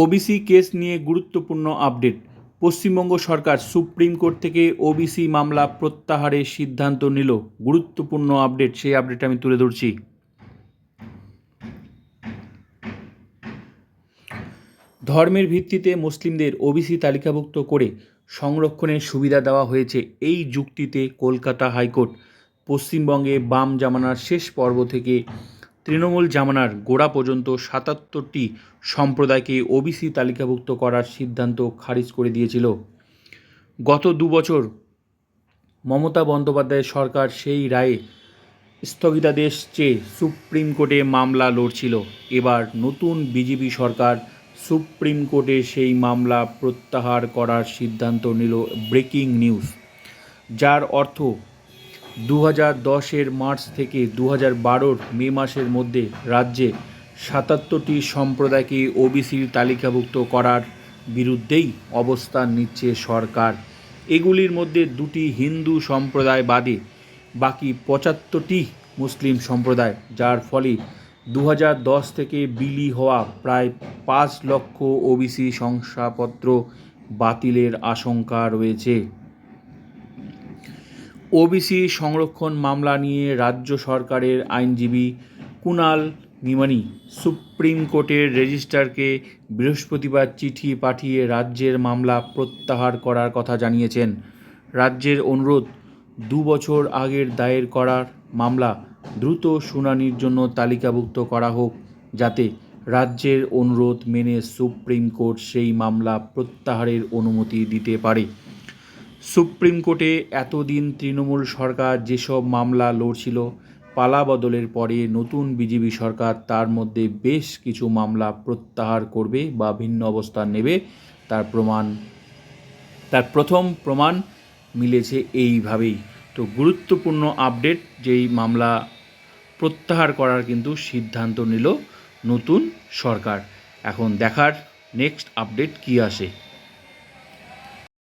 OBC case নিয়ে গুরুত্বপূর্ণ update. Paschimbanga সরকার supreme court থেকে ওবিসি মামলা প্রত্যাহারের সিদ্ধান্ত নিল। গুরুত্বপূর্ণ আপডেট, সেই আপডেট আমি তুলে ধরছি। ধর্মের ভিত্তিতে মুসলিমদের ওবিসি তালিকাভুক্ত করে সংরক্ষণের সুবিধা দেওয়া হয়েছে, এই যুক্তিতে কলকাতা হাইকোর্ট পশ্চিমবঙ্গে বাম জামানার শেষ পর্ব থেকে তৃণমূল জামানার গোড়া পর্যন্ত ৭৭টি সম্প্রদায়কে ওবিসি তালিকাভুক্ত করার সিদ্ধান্ত খারিজ করে দিয়েছিল। গত ২ বছর মমতা বন্দ্যোপাধ্যায়ের সরকার সেই রায়ে স্থগিতাদেশ চেয়ে সুপ্রিম কোর্টে মামলা লড়ছিল। এবার নতুন বিজেপি সরকার সুপ্রিম কোর্টে সেই মামলা প্রত্যাহার করার সিদ্ধান্ত নিল। ব্রেকিং নিউজ, যার অর্থ ২০১০-এর মার্চ থেকে ২০১২-র মে মাসের মধ্যে রাজ্যে ৭৭টি সম্প্রদায়কে ওবিসির তালিকাভুক্ত করার বিরুদ্ধেই অবস্থান নিচ্ছে সরকার। এগুলির মধ্যে 2টি হিন্দু সম্প্রদায় বাদে বাকি ৭৫টি মুসলিম সম্প্রদায়, যার ফলে ২০১০ থেকে বিলি হওয়া প্রায় ৫ লক্ষ ওবিসি শংসাপত্র বাতিলের আশঙ্কা রয়েছে। ওবিসি সংরক্ষণ মামলা নিয়ে রাজ্য সরকারের আইনজীবী কুণাল নিমানি সুপ্রিম কোর্টের রেজিস্ট্রারকে বৃহস্পতিবার চিঠি পাঠিয়ে রাজ্যের মামলা প্রত্যাহার করার কথা জানিয়েছেন। রাজ্যের অনুরোধ, 2 বছর আগের দায়ের করার মামলা দ্রুত শুনানির জন্য তালিকাভুক্ত করা হোক, যাতে রাজ্যের অনুরোধ মেনে সুপ্রিম কোর্ট সেই মামলা প্রত্যাহারের অনুমতি দিতে পারে। সুপ্রিম কোর্টে এতদিন তৃণমূল সরকার যেসব মামলা লড়ছিল, পালাবদলের পরে নতুন বিজেপি সরকার তার মধ্যে বেশ কিছু মামলা প্রত্যাহার করবে বা ভিন্ন অবস্থান নেবে। তার প্রথম প্রমাণ মিলেছে এইভাবেই। তো গুরুত্বপূর্ণ আপডেট, যেই মামলা প্রত্যাহার করার কিন্তু সিদ্ধান্ত নিল নতুন সরকার। এখন দেখার নেক্সট আপডেট কী আসে।